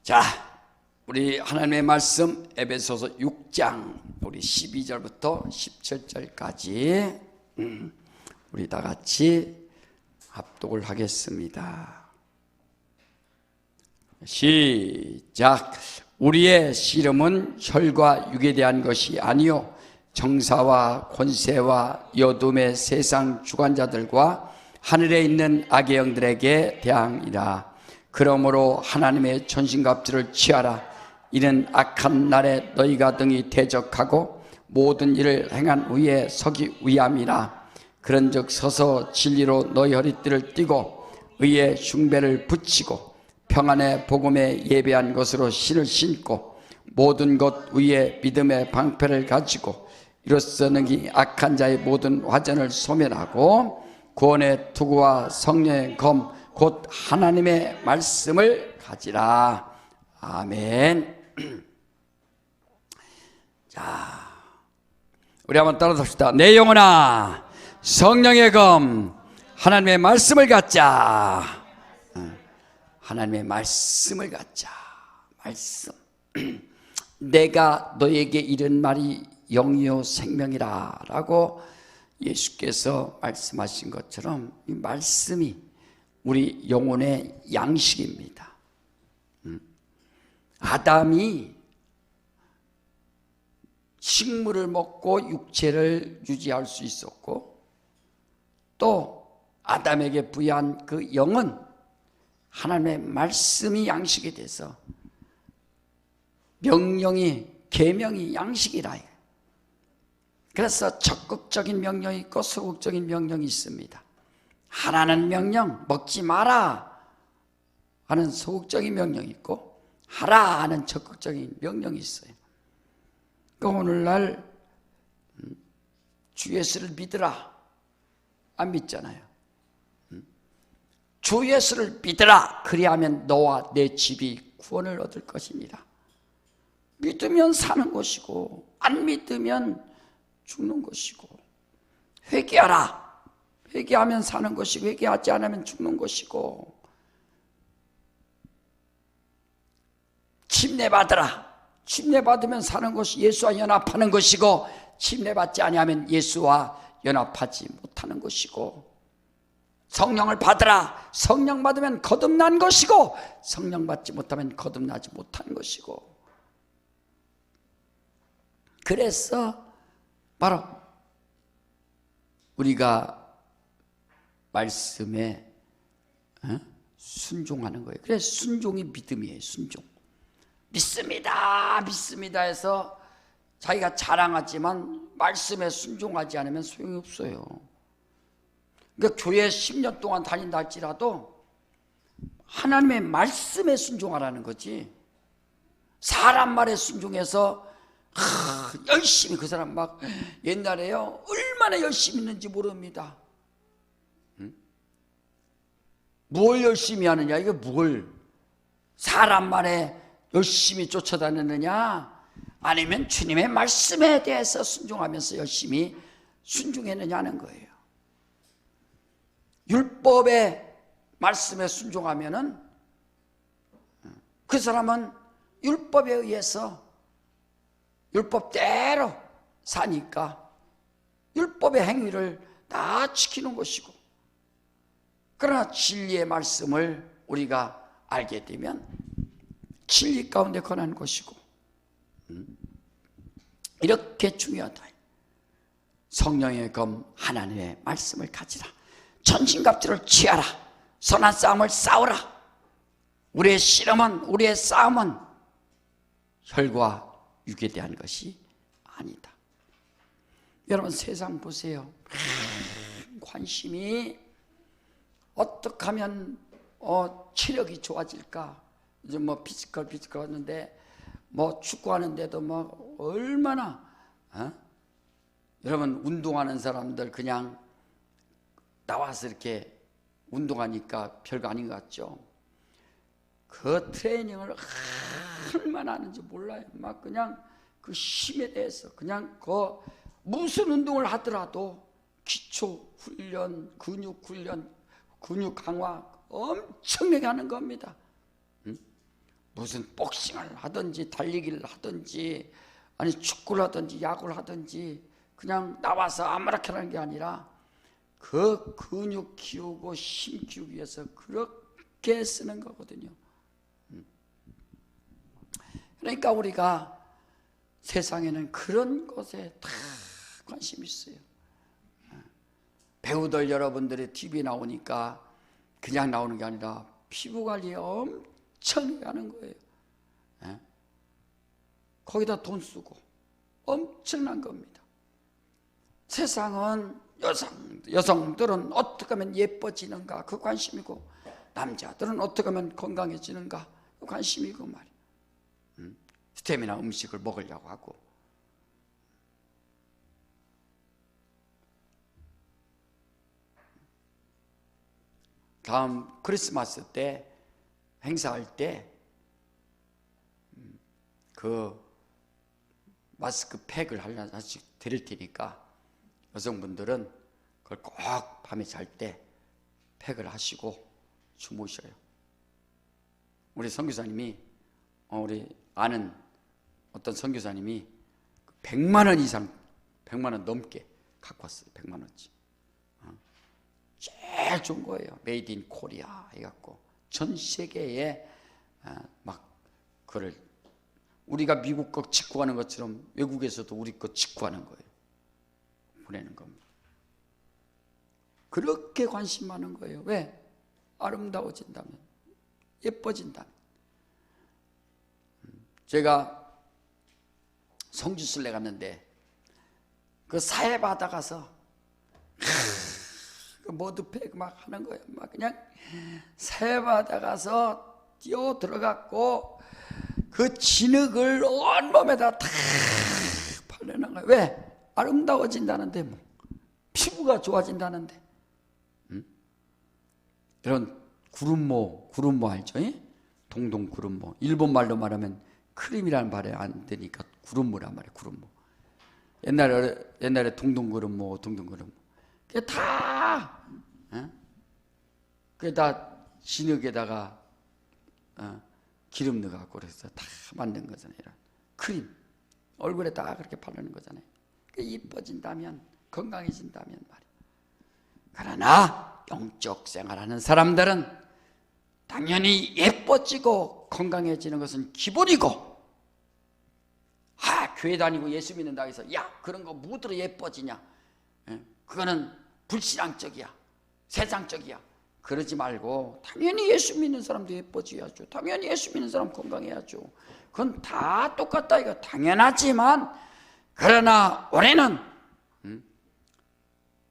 자, 우리 하나님의 말씀 에베소서 6장 우리 12절부터 17절까지 우리 다 같이 합독을 하겠습니다. 시작. 우리의 씨름은 혈과 육에 대한 것이 아니요 정사와 권세와 어둠의 세상 주관자들과 하늘에 있는 악의 영들에게 대항이라. 그러므로 하나님의 전신갑주를 취하라. 이는 악한 날에 너희가 등이 대적하고 모든 일을 행한 후에 서기 위함이라. 그런즉 서서 진리로 너희 허리띠를 띠고 의의 흉배를 붙이고 평안의 복음에 예배한 것으로 신을 신고 모든 것 위에 믿음의 방패를 가지고 이로써 능히 악한 자의 모든 화전을 소멸하고 구원의 투구와 성령의 검 곧 하나님의 말씀을 가지라. 아멘. 자, 우리 한번 따라합시다. 내 영혼아 성령의 검 하나님의 말씀을 갖자. 하나님의 말씀을 갖자. 말씀. 내가 너에게 이른 말이 영이요 생명이라 라고 예수께서 말씀하신 것처럼 이 말씀이 우리 영혼의 양식입니다. 아담이 식물을 먹고 육체를 유지할 수 있었고 또 아담에게 부여한 그 영은 하나님의 말씀이 양식이 돼서 명령이 계명이 양식이라. 그래서 적극적인 명령이 있고 소극적인 명령이 있습니다. 하라는 명령, 먹지 마라 하는 소극적인 명령이 있고 하라 하는 적극적인 명령이 있어요. 그러니까 오늘날 주 예수를 믿으라 안 믿잖아요. 주 예수를 믿으라 그리하면 너와 내 집이 구원을 얻을 것이니라. 믿으면 사는 것이고 안 믿으면 죽는 것이고, 회개하라. 회개하면 사는 것이고 회개하지 않으면 죽는 것이고, 침례받으라. 침례받으면 사는 것이 예수와 연합하는 것이고 침례받지 아니하면 예수와 연합하지 못하는 것이고, 성령을 받으라. 성령 받으면 거듭난 것이고 성령 받지 못하면 거듭나지 못하는 것이고. 그래서 바로 우리가 말씀에 순종하는 거예요. 그래서 순종이 믿음이에요. 순종. 믿습니다 믿습니다 해서 자기가 자랑하지만 말씀에 순종하지 않으면 소용이 없어요. 그러니까 교회 10년 동안 다닌다 할지라도 하나님의 말씀에 순종하라는 거지, 사람 말에 순종해서 열심히, 그 사람 막 옛날에요 얼마나 열심히 했는지 모릅니다. 뭘 열심히 하느냐, 이게 뭘 사람 말에 열심히 쫓아다녔느냐, 아니면 주님의 말씀에 대해서 순종하면서 열심히 순종했느냐 하는 거예요. 율법의 말씀에 순종하면은 그 사람은 율법에 의해서 율법대로 사니까 율법의 행위를 다 지키는 것이고, 그러나 진리의 말씀을 우리가 알게 되면 진리 가운데 거하는 것이고, 이렇게 중요하다. 성령의 검 하나님의 말씀을 가지라. 전신갑주를 취하라. 선한 싸움을 싸우라. 우리의 씨름은, 우리의 싸움은 혈과 육에 대한 것이 아니다. 여러분 세상 보세요. 관심이 어떻게 하면 체력이 좋아질까. 요즘 뭐 피지컬 하는데 뭐 축구하는데도 뭐 얼마나 여러분 운동하는 사람들 그냥 나와서 이렇게 운동하니까 별거 아닌 것 같죠. 그 트레이닝을 얼마나 하는지 몰라요. 막 그냥 그 힘에 대해서 그냥 그 무슨 운동을 하더라도 기초 훈련, 근육 훈련, 근육 강화 엄청나게 하는 겁니다. 무슨 복싱을 하든지 달리기를 하든지 아니 축구를 하든지 야구를 하든지 그냥 나와서 아무렇게나 하는 게 아니라 그 근육 키우고 힘 키우기 위해서 그렇게 쓰는 거거든요. 그러니까 우리가 세상에는 그런 것에 다 관심이 있어요. 배우들 여러분들이 TV 나오니까 그냥 나오는 게 아니라 피부 관리에 엄청 하는 거예요. 거기다 돈 쓰고 엄청난 겁니다. 세상은 여성들은 어떻게 하면 예뻐지는가 그 관심이고, 남자들은 어떻게 하면 건강해지는가 그 관심이고 말이에요. 스테미나 음식을 먹으려고 하고. 다음 크리스마스 때 행사할 때 그 마스크 팩을 하나씩 드릴 테니까 여성분들은 그걸 꼭 밤에 잘 때 팩을 하시고 주무셔요. 우리 선교사님이 우리 아는 어떤 선교사님이 100만 원 이상 100만 원 넘게 갖고 왔어요. 100만 원치. 제일 좋은 거예요. 메이드 인 코리아 해갖고 전 세계에 막 그걸 우리가 미국 거 직구하는 것처럼 외국에서도 우리 거 직구하는 거예요. 보내는 겁니다. 그렇게 관심 많은 거예요. 왜? 아름다워진다면, 예뻐진다면. 제가 성지순례 갔는데 그 사회 바다 가서 그 머드팩 막 하는 거예요. 막 그냥 사회 바다 가서 뛰어 들어갔고 그 진흙을 온몸에다 다 바르는 거예요. 왜? 아름다워진다는데, 뭐 피부가 좋아진다는데. 이런 구름모 알죠? 동동 구름모. 일본 말로 말하면 크림이라는 말이 안 되니까 구름모란 말이에요. 구름모. 옛날에 동동 구름모. 그게 다 진흙에다가 기름 넣어갖고 그래서 다 만든 거잖아요. 이런 크림 얼굴에 다 그렇게 바르는 거잖아요. 이뻐진다면, 건강해진다면 말이에요. 그러나 영적 생활하는 사람들은 당연히 예뻐지고 건강해지는 것은 기본이고, 교회 다니고 예수 믿는다 해서 야 그런 거 무드로 예뻐지냐, 그거는 불신앙적이야, 세상적이야, 그러지 말고 당연히 예수 믿는 사람도 예뻐져야죠. 당연히 예수 믿는 사람 건강해야죠. 그건 다 똑같다 이거 당연하지만, 그러나 올해는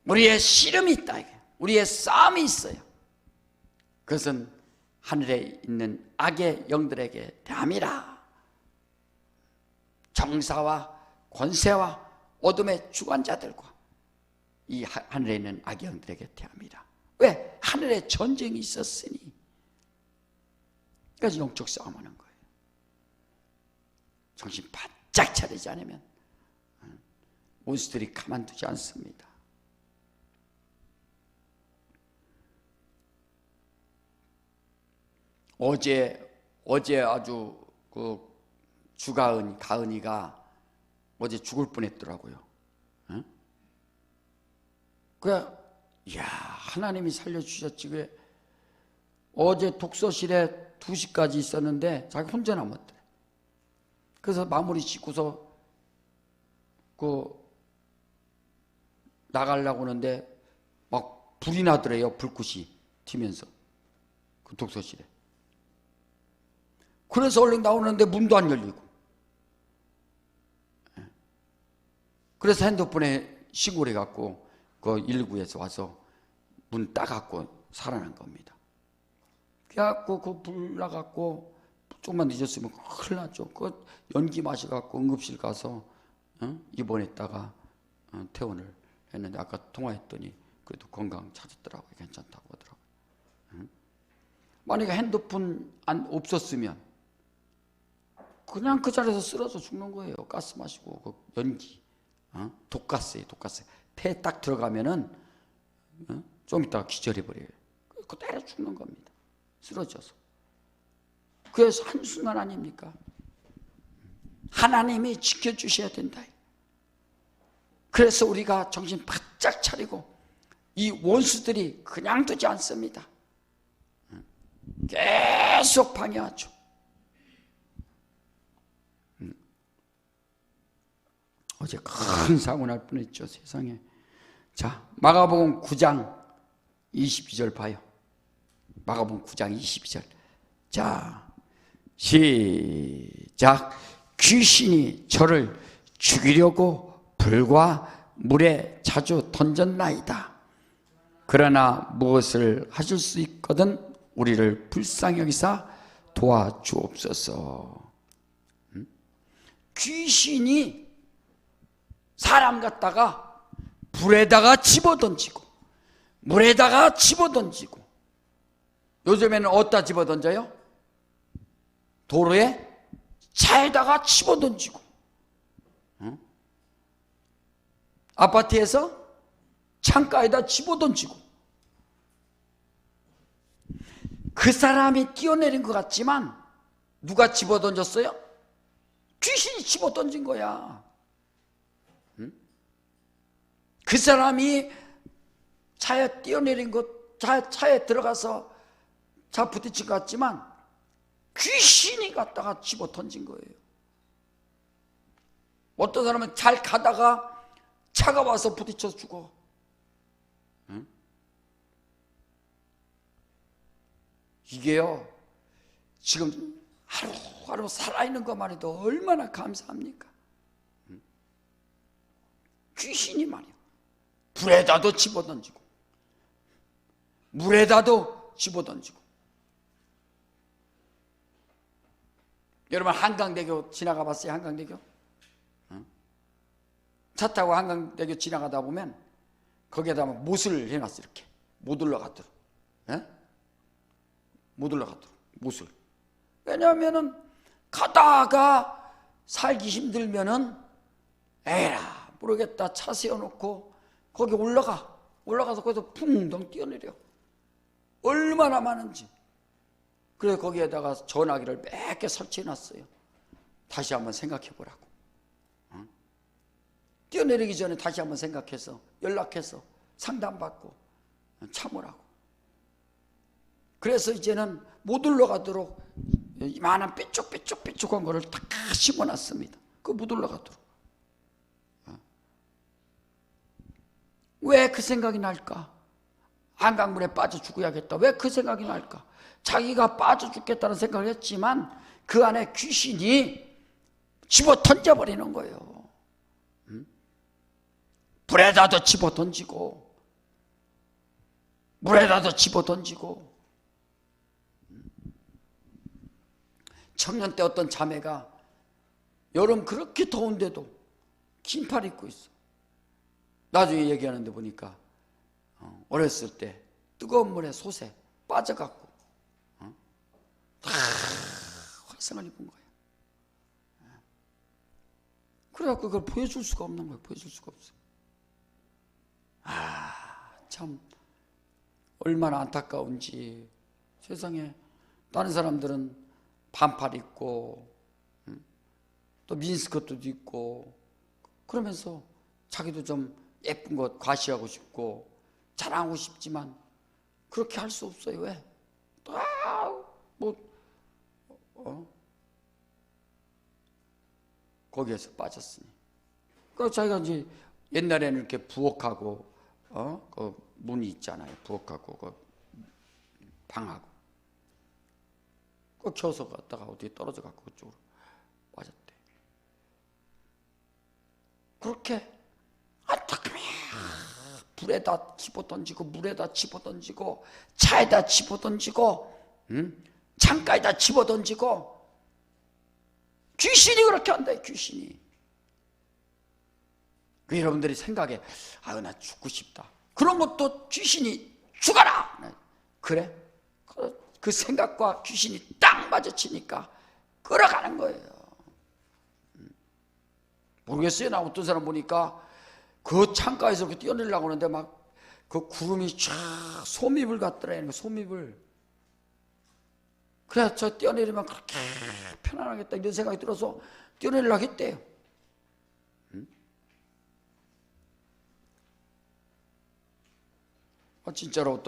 우리의 씨름이 있다 이게. 우리의 싸움이 있어요. 그것은 하늘에 있는 악의 영들에게 대함이라. 정사와 권세와 어둠의 주관자들과 이 하늘에 있는 악의 영들에게 대함이라. 왜? 하늘에 전쟁이 있었으니. 그래서 영적 싸움하는 거예요. 정신 바짝 차리지 않으면 몬스터들이 가만두지 않습니다. 어제 아주 그 가은이가 어제 죽을 뻔했더라고요. 이야, 하나님이 살려주셨지. 그래. 어제 독서실에 2시까지 있었는데 자기 혼자 남았더래. 그래서 마무리 짓고서 나가려고 하는데 막 불이 나더래요. 불꽃이 튀면서 그 독서실에. 그래서 얼른 나오는데 문도 안 열리고. 그래서 핸드폰에 신고를 해갖고 그 119에서 와서 문 따갖고 살아난 겁니다. 그래갖고 그 불 나갖고 조금만 늦었으면 큰일 났죠. 그 연기 마셔갖고 응급실 가서 입원했다가 퇴원을 했는데 아까 통화했더니 그래도 건강 찾았더라고요. 괜찮다고 하더라고요. 만약에 핸드폰 없었으면 그냥 그 자리에서 쓰러져 죽는 거예요. 가스 마시고 그 연기, 독가스예요. 독가스. 폐에 딱 들어가면은 좀 이따가 기절해 버려요. 그대로 죽는 겁니다. 쓰러져서. 그게 한순간 아닙니까? 하나님이 지켜주셔야 된다. 그래서 우리가 정신 바짝 차리고 이 원수들이 그냥 두지 않습니다. 계속 방해하죠. 어제 큰 사고 날 뻔했죠, 세상에. 자, 마가복음 9장 22절 봐요. 마가복음 9장 22절. 자, 시작. 귀신이 저를 죽이려고 불과 물에 자주 던졌나이다. 그러나 무엇을 하실 수 있거든 우리를 불쌍히 여기사 도와주옵소서. 귀신이 사람 갖다가 불에다가 집어던지고 물에다가 집어던지고, 요즘에는 어디다 집어던져요? 도로에 차에다가 집어던지고, 아파트에서 창가에다 집어던지고. 그 사람이 뛰어내린 것 같지만 누가 집어던졌어요? 귀신이 집어던진 거야. 그 사람이 차에 뛰어내린 것, 차에 들어가서 차 부딪힌 것 같지만 귀신이 갖다가 집어던진 거예요. 어떤 사람은 잘 가다가 차가 와서 부딪혀 죽어. 이게요, 지금 하루하루 살아있는 것만 해도 얼마나 감사합니까? 귀신이 말이야, 불에다도 집어던지고 물에다도 집어던지고. 여러분 한강대교 지나가 봤어요? 한강대교? 차 타고 한강대교 지나가다 보면 거기에다 못을 해놨어. 이렇게 못 올라가도록. 못 올라가도록 못을. 왜냐하면은 가다가 살기 힘들면은 에라 모르겠다 차 세워놓고 거기 올라가서 거기서 풍덩 뛰어내려. 얼마나 많은지. 그래서 거기에다가 전화기를 몇 개 설치해놨어요. 다시 한번 생각해보라고. 뛰어내리기 전에 다시 한번 생각해서 연락해서 상담받고 참으라고. 그래서 이제는 못 올라가도록 이만한 삐쭉삐쭉한 거를 다 심어놨습니다. 그거 못 올라가도록. 왜 그 생각이 날까? 한강물에 빠져 죽어야겠다. 왜 그 생각이 날까? 자기가 빠져 죽겠다는 생각을 했지만 그 안에 귀신이 집어 던져버리는 거예요. 불에다도 집어 던지고 물에다도 집어 던지고. 청년 때 어떤 자매가 여름 그렇게 더운데도 긴팔 입고 있어. 나중에 얘기하는데 보니까 어렸을 때 뜨거운 물에 솥에 빠져갖고 다 화상을 입은 거야. 그래갖고 그걸 보여줄 수가 없는 거야. 보여줄 수가 없어. 참 얼마나 안타까운지. 세상에 다른 사람들은 반팔 입고 또 미니스커트도 입고 그러면서 자기도 좀 예쁜 것 과시하고 싶고 자랑하고 싶지만 그렇게 할 수 없어요. 왜? 거기에서 빠졌으니. 그 자기가 이제 옛날에는 이렇게 부엌하고 그 문이 있잖아요. 부엌하고 그 방하고 그 겨서 갔다가 어디에 떨어져 갖고 그쪽으로 빠졌대. 그렇게 안타깝게 불에다 집어던지고 물에다 집어던지고 차에다 집어던지고 창가에다 집어던지고. 귀신이 그렇게 한다. 귀신이. 그 여러분들이 생각에 나 죽고 싶다. 그런 것도 귀신이 죽어라. 그래? 그 생각과 귀신이 딱 마주치니까 끌어가는 거예요. 모르겠어요. 나 어떤 사람 보니까 그 창가에서 그렇게 뛰어내려고 하는데 막 그 구름이 쫙 솜잎을 갖더라. 솜잎을. 그래 저 뛰어내리면 그렇게 편안하겠다 이런 생각이 들어서 뛰어내리려고 했대요. 진짜로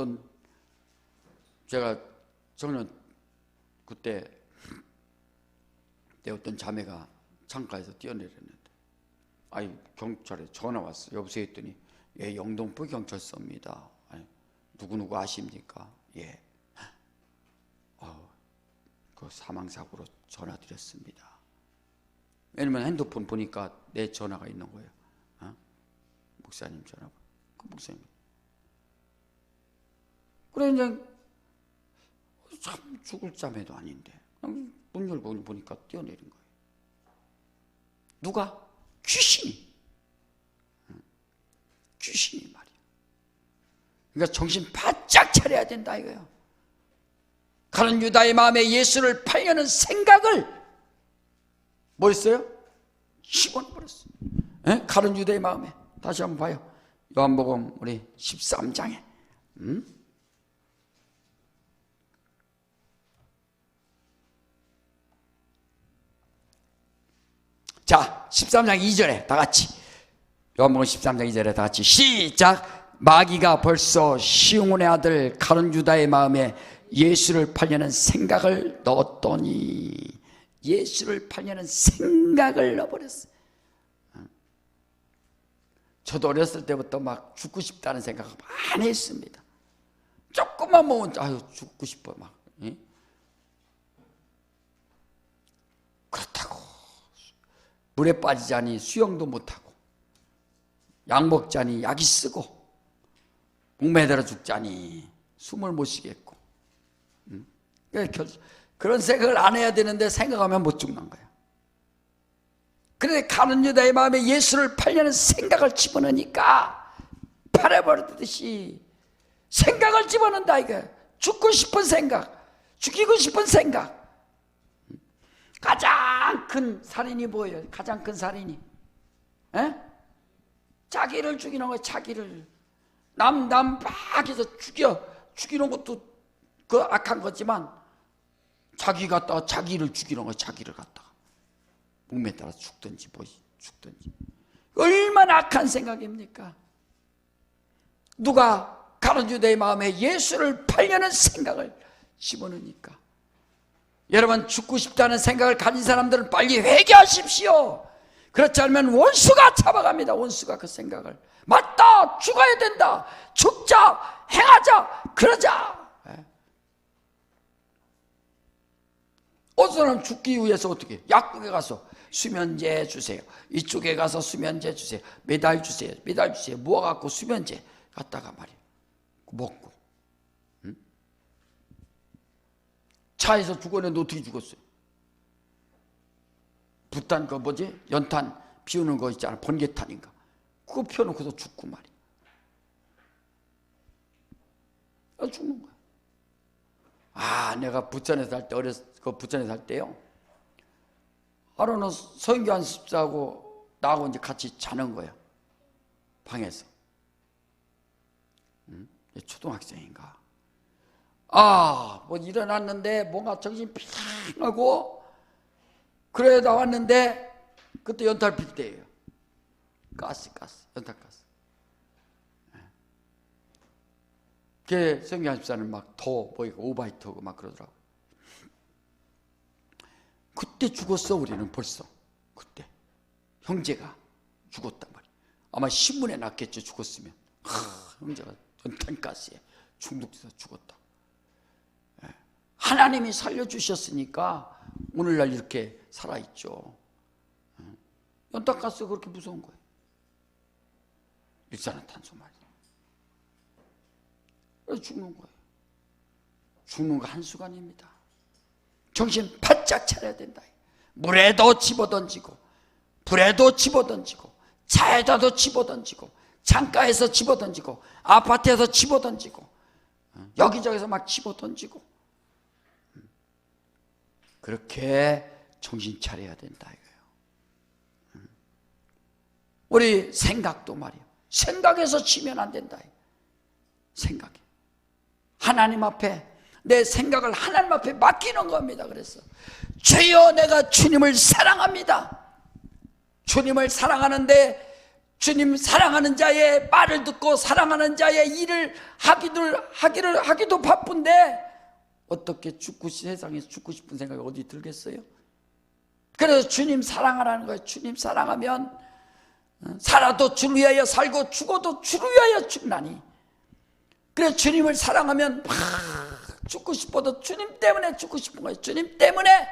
제가 청년 그때 어떤 자매가 창가에서 뛰어내렸는데 경찰에 전화 왔어. 여보세요 했더니 예, 영등포 경찰서입니다. 누구누구 아십니까? 예. 그 사망사고로 전화 드렸습니다. 왜냐면 핸드폰 보니까 내 전화가 있는 거예요. 목사님 전화가. 그 목사님. 그래 이제 참 죽을 자매도 아닌데 문 열고 보니까 뛰어내린 거예요. 누가? 귀신이. 귀신이 말이야. 그러니까 정신 바짝 차려야 된다 이거예요. 가룟 유다의 마음에 예수를 팔려는 생각을 뭐 했어요? 집어넣어버렸어요. 가룟 유다의 마음에. 다시 한번 봐요. 요한복음 우리 13장에 자 13장 2절에 다 같이 요한복음 13장 2절에 다 같이 시작. 마귀가 벌써 시므온의 아들 가룟 유다의 마음에 예수를 팔려는 생각을 넣었더니 예수를 팔려는 생각을 넣어버렸어요. 저도 어렸을 때부터 막 죽고 싶다는 생각을 많이 했습니다. 조금만 먹으면 죽고 싶어 막. 그렇다고 물에 빠지자니 수영도 못하고 약 먹자니 약이 쓰고 목매달아 죽자니 숨을 못 쉬겠고 그런 생각을 안 해야 되는데 생각하면 못 죽는 거야. 그런데 가룟 유다의 마음에 예수를 팔려는 생각을 집어넣으니까 팔아버리듯이 생각을 집어넣는다 이거. 죽고 싶은 생각, 죽이고 싶은 생각. 가장 큰 살인이 뭐예요? 가장 큰 살인이 자기를 죽이는 거예요. 자기를 남 밖에서 죽이는 것도 그 악한 거지만 자기 갖다가 자기를 죽이는 거예요. 자기를 갖다가 목매 따라 죽든지 죽든지. 얼마나 악한 생각입니까? 누가 가룟 유다의 마음에 예수를 팔려는 생각을 집어넣으니까. 여러분 죽고 싶다는 생각을 가진 사람들은 빨리 회개하십시오. 그렇지 않으면 원수가 잡아갑니다. 원수가 그 생각을. 맞다, 죽어야 된다, 죽자, 행하자, 그러자. 어떤 사람 죽기 위해서 어떻게 약국에 가서 수면제 주세요, 이쪽에 가서 수면제 주세요, 매달 주세요, 모아갖고 수면제 갖다가 말이에요 먹고. 차에서 죽었는데 어떻게 죽었어요? 붓단 거 뭐지? 연탄 피우는 거 있잖아, 번개탄인가, 그거 피워놓고서 죽고 말이야. 죽는 거야. 내가 부천에 살 때, 부천에 살 때요, 하루는 서인교 집사하고 나하고 이제 같이 자는 거야, 방에서. 초등학생인가. 뭐 일어났는데 뭔가 정신 핑하고 그래 나왔는데 그때 연탄 필 때예요. 가스, 연탄가스. 걔 성경 집사는 막 더 보이고 오바이트하고 막 그러더라고. 그때 죽었어. 우리는 벌써 그때 형제가 죽었단 말이야. 아마 신문에 났겠죠. 죽었으면. 형제가 연탄가스에 중독돼서 죽었다. 하나님이 살려주셨으니까 오늘날 이렇게 살아있죠. 연탄가스가 그렇게 무서운 거예요. 일산화탄소 말이에요. 그래서 죽는 거예요. 죽는 거 한순간입니다. 정신 바짝 차려야 된다. 물에도 집어던지고 불에도 집어던지고 차에다도 집어던지고 창가에서 집어던지고 아파트에서 집어던지고 여기저기서 막 집어던지고 그렇게 정신 차려야 된다 이거예요. 우리 생각도 말이에요. 생각에서 치면 안 된다. 생각에 하나님 앞에 내 생각을 하나님 앞에 맡기는 겁니다. 그래서 주여, 내가 주님을 사랑합니다. 주님을 사랑하는데 주님 사랑하는 자의 말을 듣고 사랑하는 자의 일을 하기도 바쁜데 어떻게 세상에서 죽고 싶은 생각이 어디 들겠어요? 그래서 주님 사랑하라는 거예요. 주님 사랑하면 살아도 주를 위하여 살고 죽어도 주를 위하여 죽나니. 그래서 주님을 사랑하면 막 죽고 싶어도 주님 때문에 죽고 싶은 거예요. 주님 때문에,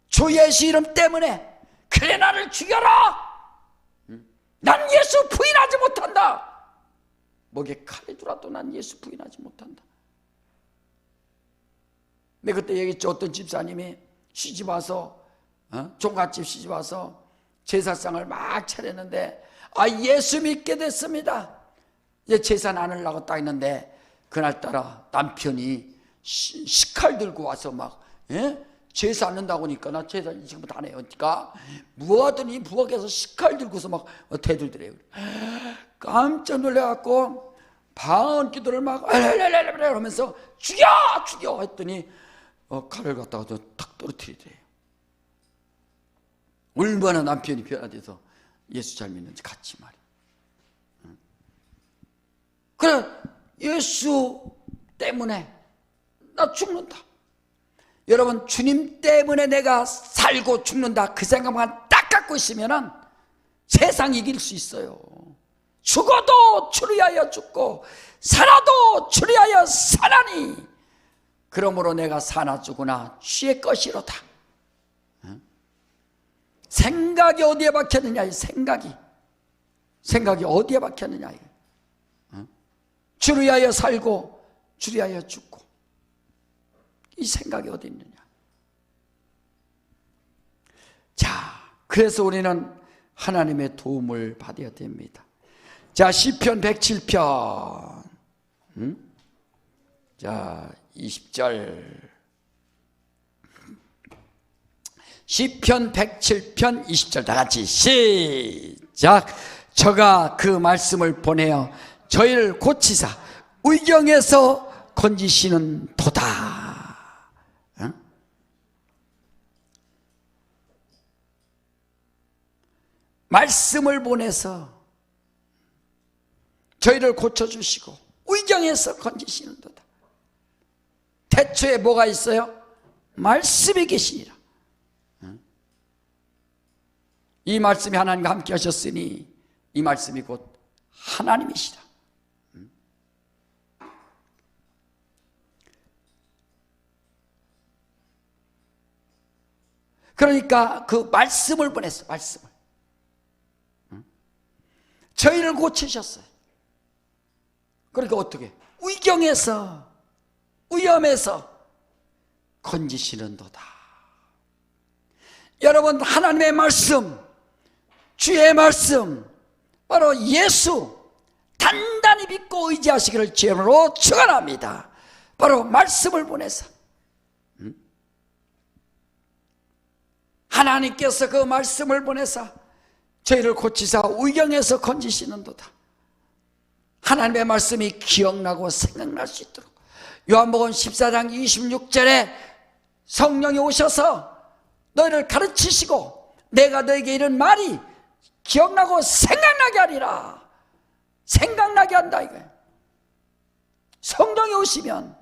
주 예수 이름 때문에. 그래, 나를 죽여라. 난 예수 부인하지 못한다. 목에 칼이 들어도 난 예수 부인하지 못한다. 내가 그때 얘기했죠. 어떤 집사님이 시집 와서 종갓집 시집 와서 제사상을 막 차렸는데 예수 믿게 됐습니다. 이제 제사 나누려고 딱 있는데 그날따라 남편이 식칼 들고 와서 막 제사 안 는다고 하니까 나 제사 지금부터 안 해요. 그러니까 무하더니 부엌에서 식칼 들고서 막 대들더래요. 깜짝 놀래갖고 방언 기도를 막 하면서 죽여 했더니 칼을 갖다가 탁 떨어뜨리더래요. 얼마나 남편이 변화돼서 예수 잘 믿는지 같이 말이에요. 그래, 예수 때문에 나 죽는다. 여러분, 주님 때문에 내가 살고 죽는다, 그 생각만 딱 갖고 있으면 세상 이길 수 있어요. 죽어도 주를 위하여 죽고 살아도 주를 위하여 사나니, 그러므로 내가 사나 죽으나 주의 것이로다. 생각이 어디에 박혔느냐, 생각이 어디에 박혔느냐. 주를 위하여 살고 주를 위하여 죽고, 이 생각이 어디 있느냐. 자, 그래서 우리는 하나님의 도움을 받아야 됩니다. 자, 시편 107편 자 20절, 시편 107편 20절 다 같이 시작. 저가 그 말씀을 보내어 저희를 고치사 의경에서 건지시는 도다. 말씀을 보내서 저희를 고쳐주시고 의경에서 건지시는 도다. 태초에 뭐가 있어요? 말씀이 계시니라. 이 말씀이 하나님과 함께 하셨으니 이 말씀이 곧 하나님이시다. 그러니까 그 말씀을 보냈어. 말씀을. 저희를 고치셨어요. 그러니까 어떻게? 위경에서, 위험에서 건지시는 도다. 여러분, 하나님의 말씀, 주의 말씀, 바로 예수 단단히 믿고 의지하시기를 주님으로 축원합니다. 바로 말씀을 보내서 하나님께서 그 말씀을 보내서 저희를 고치사 의경에서 건지시는 도다. 하나님의 말씀이 기억나고 생각날 수 있도록 요한복음 14장 26절에 성령이 오셔서 너희를 가르치시고 내가 너에게 이런 말이 기억나고 생각나게 하리라. 생각나게 한다 이거예요. 성령이 오시면.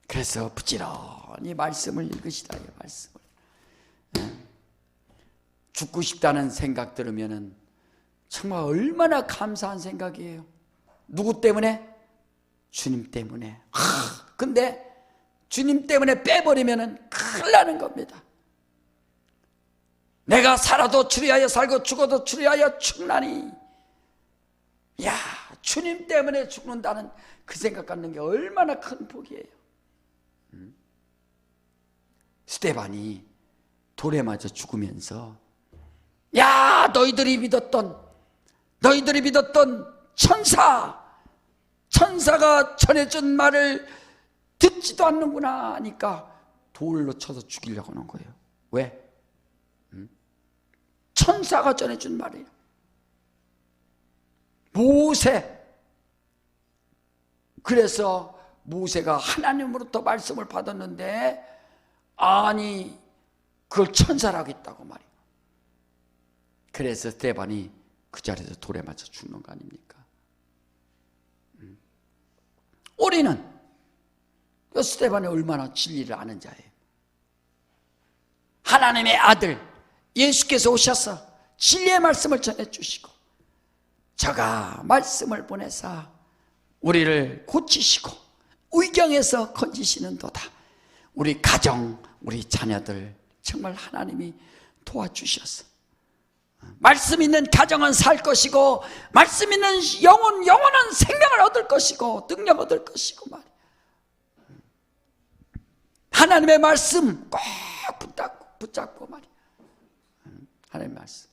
그래서 부지런히 말씀을 읽으시다. 말씀을. 죽고 싶다는 생각 들으면은 정말 얼마나 감사한 생각이에요. 누구 때문에? 주님 때문에. 근데 주님 때문에 빼버리면은 큰일 나는 겁니다. 내가 살아도 주를 위하여 살고 죽어도 주를 위하여 죽나니. 야, 주님 때문에 죽는다는 그 생각 갖는 게 얼마나 큰 복이에요. 스데반이 돌에 맞아 죽으면서 야, 너희들이 믿었던 천사가 전해준 말을 듣지도 않는구나 하니까 돌로 쳐서 죽이려고 하는 거예요. 왜? 천사가 전해준 말이에요. 모세. 그래서 모세가 하나님으로부터 말씀을 받았는데 아니 그걸 천사라고 했다고 말이에요. 그래서 스데반이 그 자리에서 돌에 맞아 죽는 거 아닙니까? 우리는 그 스데반이 얼마나 진리를 아는 자예요. 하나님의 아들 예수께서 오셔서 진리의 말씀을 전해주시고 저가 말씀을 보내사 우리를 고치시고 의경에서 건지시는 도다. 우리 가정, 우리 자녀들 정말 하나님이 도와주셨어. 말씀 있는 가정은 살 것이고 말씀 있는 영혼은 생명을 얻을 것이고 능력 얻을 것이고 말이야. 하나님의 말씀 꼭 붙잡고 말이야. 하나님의 말씀.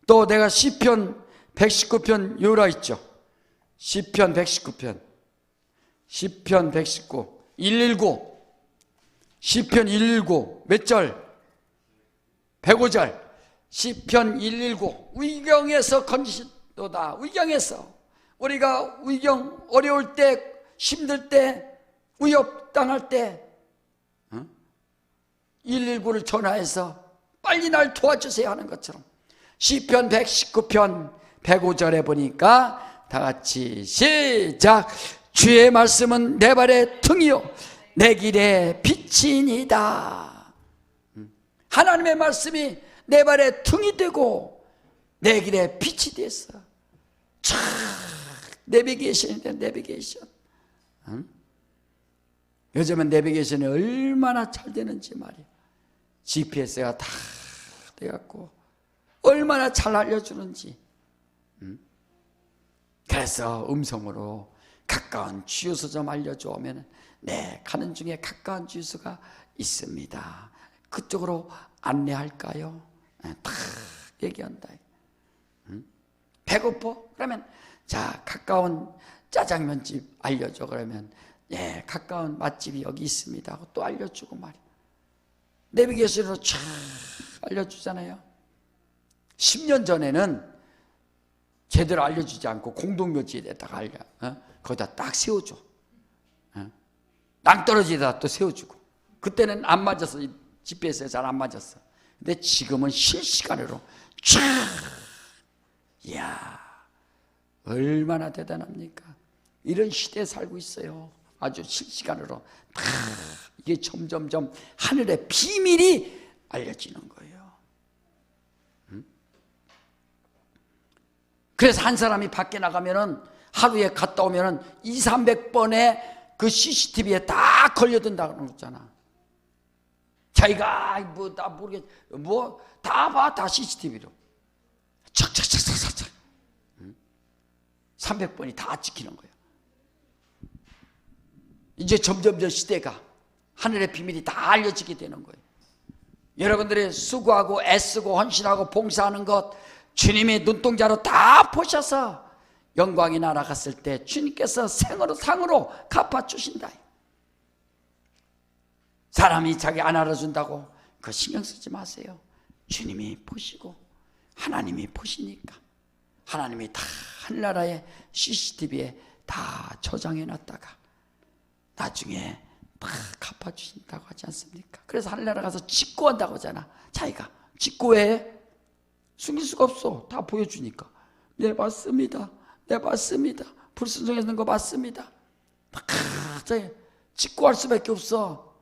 또 내가 시편 119편 요라 있죠. 시편 119편 119 시편 119 몇 절? 105절. 시편 119 위경에서 건지시도다. 위경에서 우리가 위경 어려울 때 힘들 때 위협당할 때 119를 전화해서 빨리 날 도와주세요 하는 것처럼 시편 119편 105절에 보니까 다 같이 시작. 주의 말씀은 내 발의 등이요 내 길의 빛이니이다. 하나님의 말씀이 내 발의 등이 되고 내 길의 빛이 됐어. 참 내비게이션인데 내비게이션. 요즘은 내비게이션이 얼마나 잘 되는지 말이야. GPS가 다 돼갖고 얼마나 잘 알려주는지. 그래서 음성으로 가까운 주유소 좀 알려줘 오면 네 가는 중에 가까운 주유소가 있습니다. 그쪽으로 안내할까요? 다 얘기한다. 배고파? 그러면 자 가까운 짜장면집 알려줘. 그러면 예 가까운 맛집이 여기 있습니다 하고 또 알려주고 말이야. 내비게이션으로 쫙 알려주잖아요. 10년 전에는 제대로 알려주지 않고 공동묘지에다가 거기다 딱 세워줘. 낭떠러지에다 또 세워주고. 그때는 안 맞았어. GPS에 잘 안 맞았어. 근데 지금은 실시간으로 쫙. 이야 얼마나 대단합니까? 이런 시대에 살고 있어요. 아주 실시간으로 다 이게 점점점 하늘의 비밀이 알려지는 거예요. 그래서 한 사람이 밖에 나가면은 하루에 갔다 오면은 200~300번의 그 CCTV에 다 걸려든다는 거 있잖아. 자기가 뭐 다 모르겠 뭐 다 봐 다 CCTV로 착착착착착 300번이 다 찍히는 거예요. 이제 점점 저 시대가 하늘의 비밀이 다 알려지게 되는 거예요. 여러분들이 수고하고 애쓰고 헌신하고 봉사하는 것 주님이 눈동자로 다 보셔서 영광이 날아갔을 때 주님께서 상으로 갚아주신다. 사람이 자기 안 알아준다고 그거 신경 쓰지 마세요. 주님이 보시고 하나님이 보시니까 하나님이 다 하늘나라의 CCTV에 다 저장해 놨다가 나중에 다 갚아주신다고 하지 않습니까? 그래서 하늘나라 가서 직구한다고 하잖아. 자기가 직구해. 숨길 수가 없어. 다 보여주니까. 네 맞습니다. 네 맞습니다. 불순종했는 거 맞습니다. 직구할 수밖에 없어.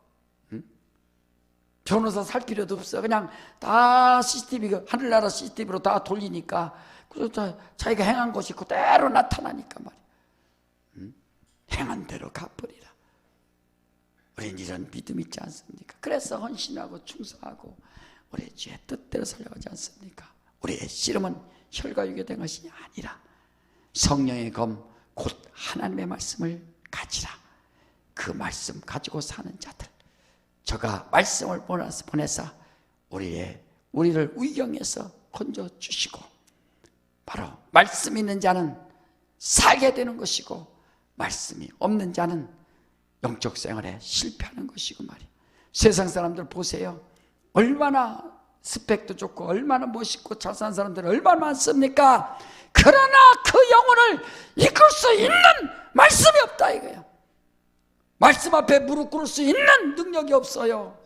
변호사 살 필요도 없어. 그냥 다 CCTV, 하늘나라 CCTV로 다 돌리니까 그래서 자기가 행한 것이 그대로 나타나니까 말이야. 행한 대로 갚으리라. 우리는 이런 믿음 있지 않습니까? 그래서 헌신하고 충성하고 우리의 주의 뜻대로 살려가지 않습니까? 우리의 씨름은 혈과 육에 된 것이 아니라 성령의 검 곧 하나님의 말씀을 가지라. 그 말씀 가지고 사는 자들, 저가 말씀을 보내사 우리를 위경에서 건져주시고 바로 말씀 있는 자는 살게 되는 것이고 말씀이 없는 자는 영적 생활에 실패하는 것이고 말이에요. 세상 사람들 보세요. 얼마나 스펙도 좋고 얼마나 멋있고 잘 사는 사람들이 얼마나 많습니까? 그러나 그 영혼을 이끌 수 있는 말씀이 없다 이거야. 말씀 앞에 무릎 꿇을 수 있는 능력이 없어요.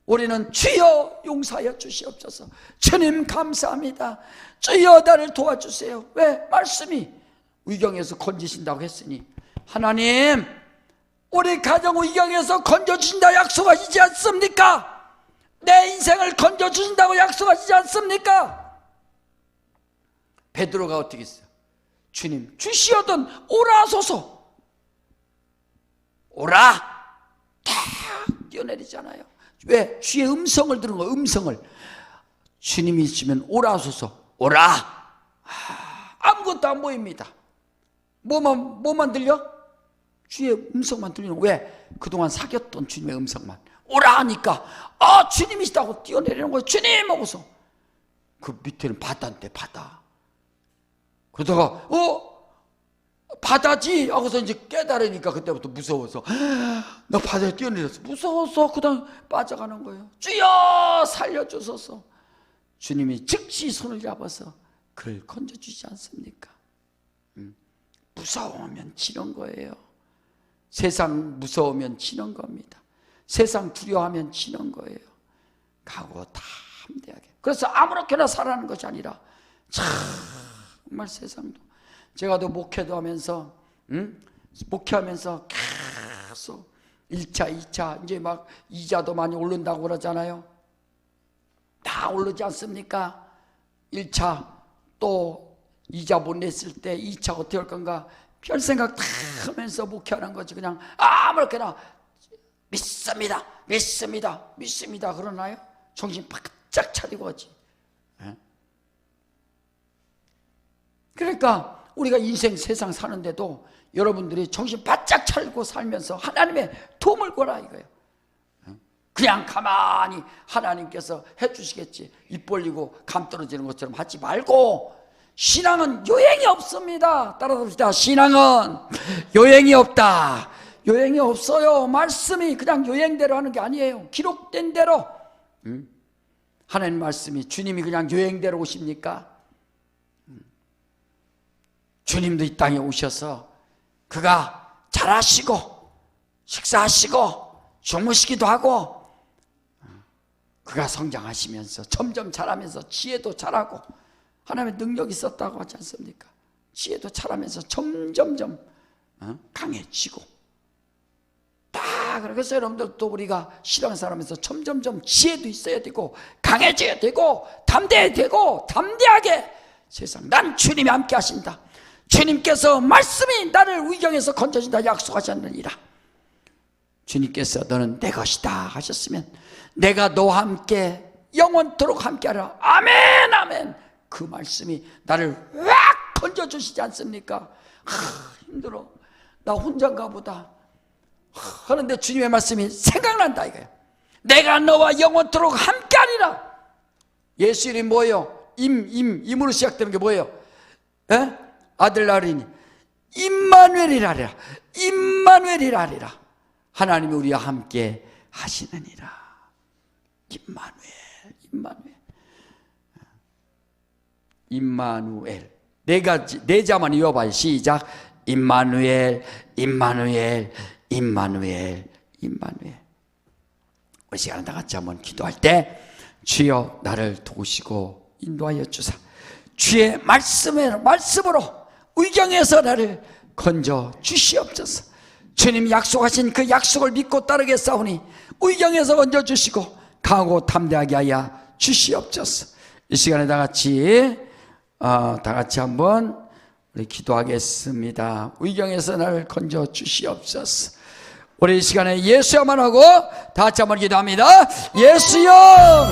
우리는 주여 용서하여 주시옵소서. 주님 감사합니다. 주여 나를 도와주세요. 왜? 말씀이 위경에서 건지신다고 했으니. 하나님, 우리 가정 위경에서 건져주신다 약속하시지 않습니까? 내 인생을 건져주신다고 약속하시지 않습니까? 베드로가 어떻게 했어요? 주님 주시어든 오라소서. 오라 탁 뛰어내리잖아요. 왜? 주의 음성을 들은 거예요. 음성을. 주님이 주면 오라소서. 오라. 아무것도 안 보입니다. 뭐만 들려? 주의 음성만 들리는. 왜? 그동안 사귀었던 주님의 음성만. 오라 하니까 주님이시다고 뛰어내리는 거예요. 주님 하고서. 그 밑에는 바다인데 바다. 그러다가 바다지 하고서 이제 깨달으니까 그때부터 무서워서 나 바다에 뛰어내렸어. 무서워서 그다음 빠져가는 거예요. 주여 살려주소서. 주님이 즉시 손을 잡아서 그를 건져주지 않습니까? 무서우면 지는 거예요. 세상 무서우면 지는 겁니다. 세상 두려워하면 지는 거예요. 각오 담대하게. 그래서 아무렇게나 살아가는 것이 아니라 정말 세상도. 제가 또 목회도 하면서 목회하면서 계속 1차, 2차 이제 막 이자도 많이 오른다고 그러잖아요. 다 오르지 않습니까? 1차 또 이자 못 냈을 때 2차 어떻게 할 건가 별 생각 다 하면서 목회하는 거지. 그냥 아무렇게나 믿습니다 그러나요? 정신 바짝 차리고 하지. 그러니까 우리가 인생 세상 사는데도 여러분들이 정신 바짝 차리고 살면서 하나님의 도움을 구하라 이거예요. 그냥 가만히 하나님께서 해주시겠지 입 벌리고 감 떨어지는 것처럼 하지 말고. 신앙은 요행이 없습니다. 따라합시다. 신앙은 요행이 없다. 요행이 없어요. 말씀이 그냥 요행대로 하는 게 아니에요. 기록된 대로. 하나님 말씀이 주님이 그냥 요행대로 오십니까? 주님도 이 땅에 오셔서 그가 잘하시고 식사하시고 주무시기도 하고 그가 성장하시면서 점점 자라면서 지혜도 자라고 하나님의 능력이 있었다고 하지 않습니까? 지혜도 자라면서 점점점 강해지고 다. 그래서 여러분들도 우리가 신앙생활하면서 점점점 지혜도 있어야 되고 강해져야 되고 담대해야 되고 담대하게 세상 난 주님이 함께 하신다. 주님께서 말씀이 나를 위경에서 건져준다 약속하셨느니라. 주님께서 너는 내 것이다 하셨으면 내가 너와 함께 영원토록 함께하라. 아멘 아멘. 그 말씀이 나를 확 건져주시지 않습니까? 힘들어 나 혼자인가 보다 하는데 주님의 말씀이 생각난다 이거야. 내가 너와 영원토록 함께하리라. 예수 이름이 뭐예요? 임으로 시작되는 게 뭐예요? 아들 낳으리니 임마누엘이라. 임마누엘이라. 하나님이 우리와 함께 하시느니라. 임마누엘. 네 자만 이어봐요. 시작. 임마누엘. 우리 시간에 다 같이 한번 기도할 때 주여 나를 도우시고 인도하여 주사 주의 말씀으로 위경에서 나를 건져 주시옵소서. 주님 약속하신 그 약속을 믿고 따르겠사오니 위경에서 건져 주시고 강하고 담대하게 하여 주시옵소서. 이 시간에 다 같이 한번 우리 기도하겠습니다. 위경에서 나를 건져 주시옵소서. 우리 이 시간에 예수야만 하고 다 같이 한번 기도합니다. 예수여